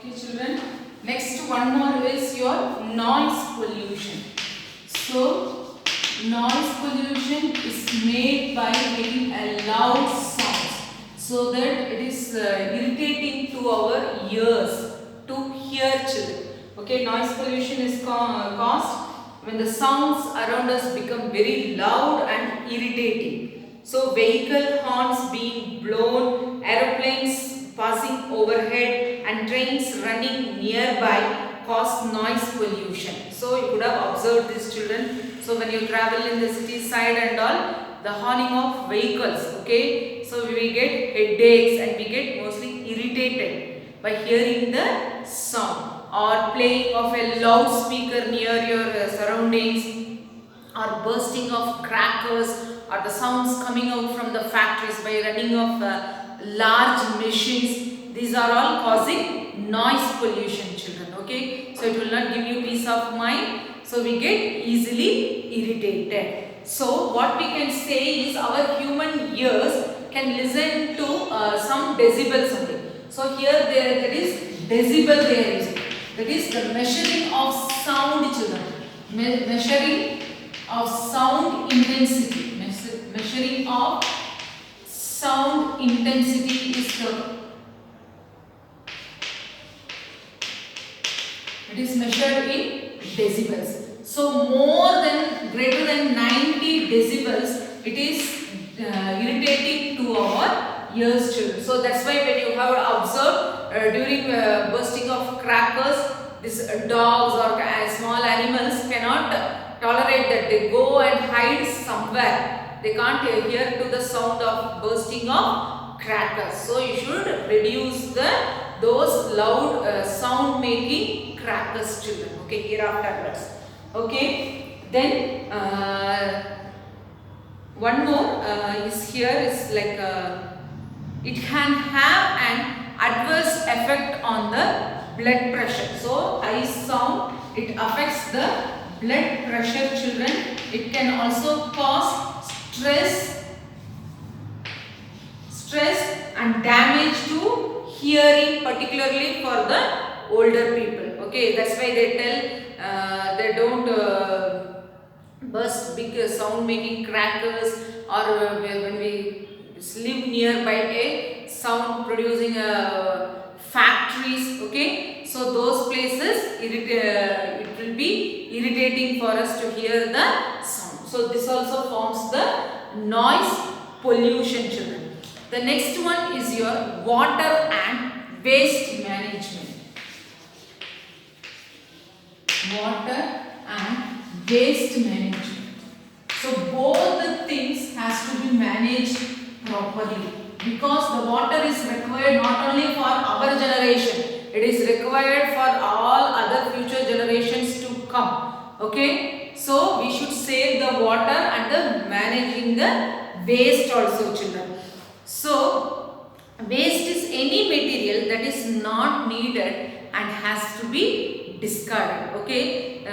Okay, children. Next one more is your noise pollution. So, noise pollution is made by making a loud sound so that it is irritating to our ears to hear children. Okay, noise pollution is caused when the sounds around us become very loud and irritating. So, vehicle horns being blown, aeroplanes passing overhead and trains running nearby cause noise pollution. So you could have observed this children. So when you travel in the city side and all, the horning of vehicles, okay, so we will get headaches and we get mostly irritated by hearing the sound, or playing of a loudspeaker near your surroundings, or bursting of crackers, or the sounds coming out from the factories by running of large machines. These are all causing noise pollution, children. Okay, so it will not give you peace of mind, so we get easily irritated. So what we can say is our human ears can listen to some decibels only. So here there is decibel they are using, that is the measuring of sound, children. Measuring of sound intensity. Measuring of sound intensity is it is measured in decibels. So greater than 90 decibels, it is irritating to our ears, children. So that's why when you have observed during bursting of crackers, these dogs or small animals cannot tolerate that. They go and hide somewhere. They can't hear to the sound of bursting of crackers. So you should reduce those loud sound making crackers, children. Okay, hereafterwards. Okay, then one more is here is like it can have an adverse effect on the blood pressure. So high sound, it affects the blood pressure, children. It can also cause stress and damage to hearing, particularly for the older people. Okay, that's why they tell they don't burst big sound making crackers, or when we live nearby a sound producing factories. Okay, so those places it will be irritating for us to hear the sound. So this also forms the noise pollution, children. The next one is your water and waste management. Water and waste management. So both the things has to be managed properly, because the water is required not only for our generation, it is required for all other future generations to come. Okay, so we should save the water and the managing the waste also, children. So waste is any material that is not needed and has to be discarded. Okay,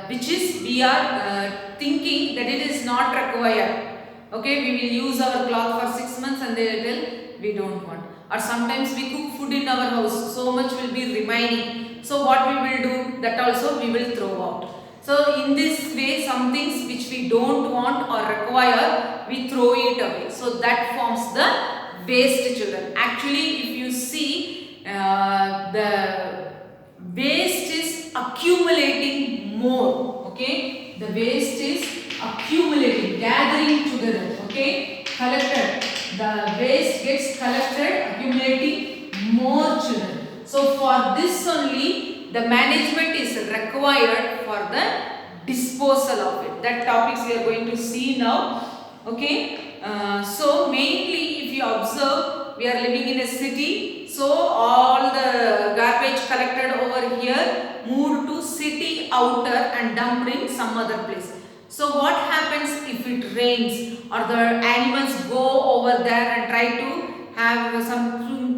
which is we are thinking that it is not required. Okay, we will use our cloth for 6 months and they will tell we don't want. Or sometimes we cook food in our house, so much will be remaining. So what we will do, that also we will throw out. So in this way, some things which we don't want or require, we throw it away. So that forms the waste, children. Actually, if you see, the waste is accumulating more. Okay, the waste is accumulating, gathering together. Okay, collected. The waste gets collected, accumulating more, children. So for this only, the management is required for the disposal of it. That topics we are going to see now. Okay, so mainly if you observe, we are living in a city, so all the garbage collected over here moved to city outer and dumped in some other place. So what happens if it rains or the animals go over there and try to have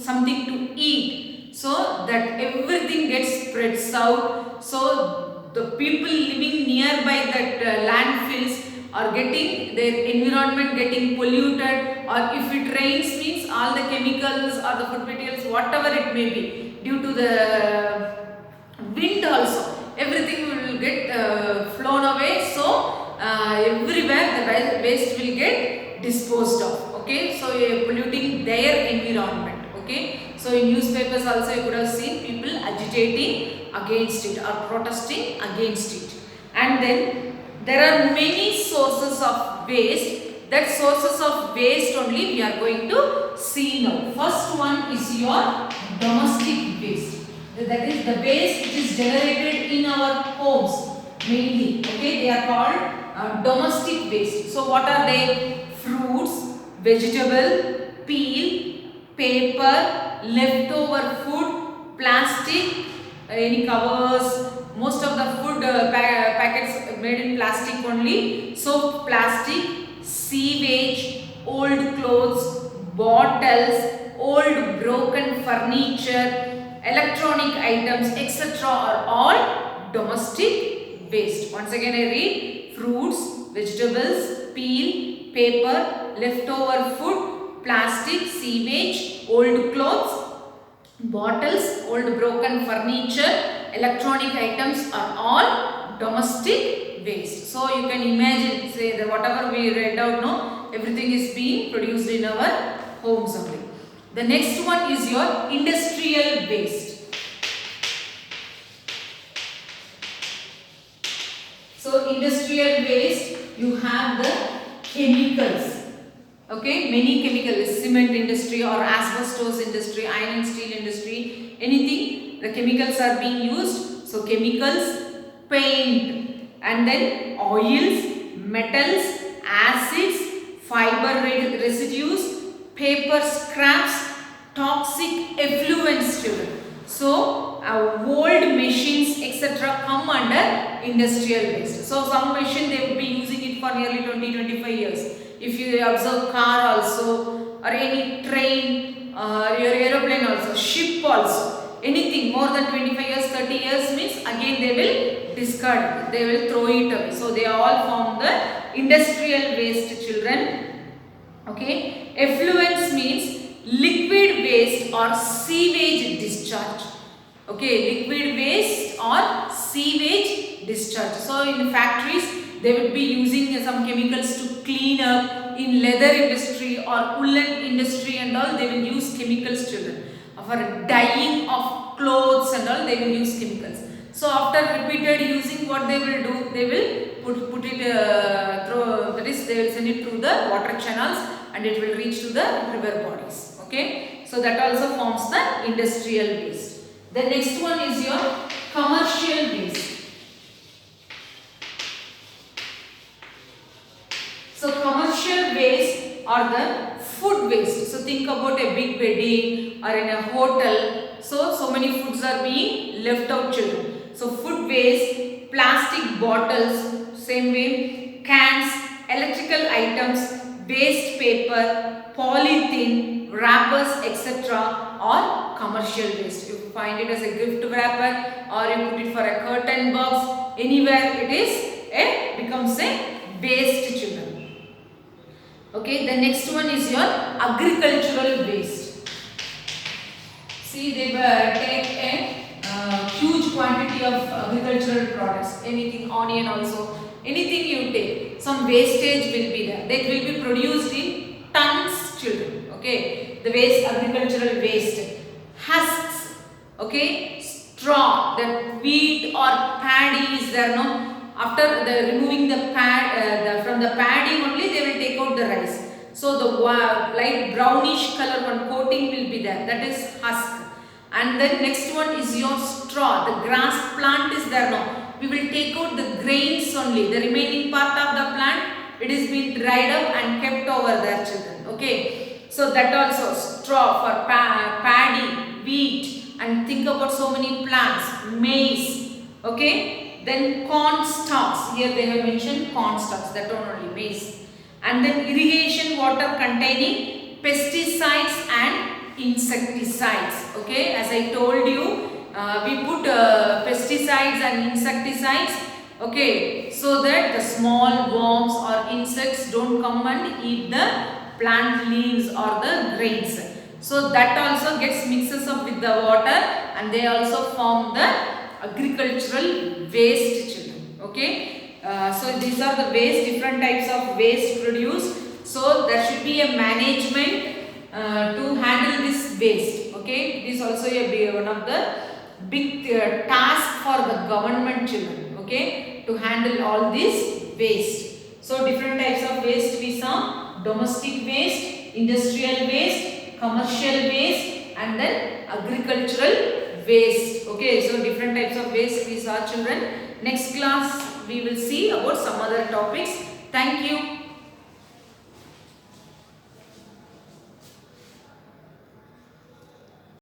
something to eat, so that everything gets spreads out. So the people living nearby that landfills are getting their environment getting polluted, or if it rains means all the chemicals or the food materials, whatever it may be, due to to the wind also, everything will get flown away. So everywhere the waste will get disposed of. Okay, so polluting their environment. Okay, so in newspapers also you could have seen people agitating against it or protesting against it. And then there are many sources of waste. That sources of waste only we are going to see now. First one is your domestic waste. That is the waste which is generated in our homes mainly. Okay, they are called domestic waste. So what are they? Fruits, vegetable, peel, paper, leftover food, plastic, any covers, most of the food packets made in plastic only. So plastic, sewage, old clothes, bottles, old broken furniture, electronic items, etc. are all domestic waste. Once again I read: fruits, vegetables, peel, paper, leftover food, plastic, sewage, old clothes, bottles, old broken furniture, electronic items are all domestic waste. So you can imagine, say that whatever we read out now, everything is being produced in our homes only. The next one is your industrial waste. So industrial waste, you have the chemicals. Okay, many chemicals, cement industry or asbestos industry, iron and steel industry, anything, the chemicals are being used. So chemicals, paint, and then oils, metals, acids, fiber residues, paper scraps, toxic effluents, children. So old machines, etc. come under industrial waste. So some machine they would be using it for nearly 20-25 years. If you observe car also, or any train, your aeroplane also, ship also, anything more than 25 years, 30 years means again they will discard it, they will throw it away. So they all form the industrial waste, children. Okay, effluents means liquid waste or sewage discharge. Okay, liquid waste or sewage discharge. So in factories they would be using some chemicals to clean up. In leather industry or woolen industry and all, they will use chemicals, children. For dyeing of clothes and all, they will use chemicals. So after repeated using, what they will do, they will put it through, that is, they will send it through the water channels and it will reach to the river bodies. Okay, so that also forms the industrial waste. The next one is your commercial waste. So commercial waste or the food waste. So think about a big wedding or in a hotel. So many foods are being left out, children. So food waste, plastic bottles, same way, cans, electrical items, waste paper, polythene, wrappers, etc. are commercial waste. You find it as a gift wrapper or you put it for a curtain box. Anywhere it is, becomes a waste, children. Okay, the next one is your agricultural waste. See, they take a huge quantity of agricultural products, anything, onion also, anything you take, some wastage will be there. That will be produced in tons, children. Okay, the waste, agricultural waste, husks, okay, straw, the wheat or paddy is there, no? After the removing the from the paddy only, they will take out the rice. So the light brownish color one coating will be there. That is husk. And then next one is your straw. The grass plant is there now. We will take out the grains only. The remaining part of the plant, it is being dried up and kept over there, children. Okay. So that also straw for paddy, wheat, and think about so many plants, maize. Okay. Then corn stalks, here they have mentioned corn stalks, that one only, maize. And then irrigation water containing pesticides and insecticides. Okay, as I told you, we put pesticides and insecticides, okay, so that the small worms or insects don't come and eat the plant leaves or the grains. So that also gets mixes up with the water and they also form the agricultural waste, children. Okay, so these are the waste, different types of waste produced. So there should be a management to handle this waste. Okay, it is also one of the big task for the government, children. Okay, to handle all this waste. So different types of waste we saw: domestic waste, industrial waste, commercial waste, and then agricultural waste. Okay, so different types of waste we saw, children. Next class we will see about some other topics. Thank you.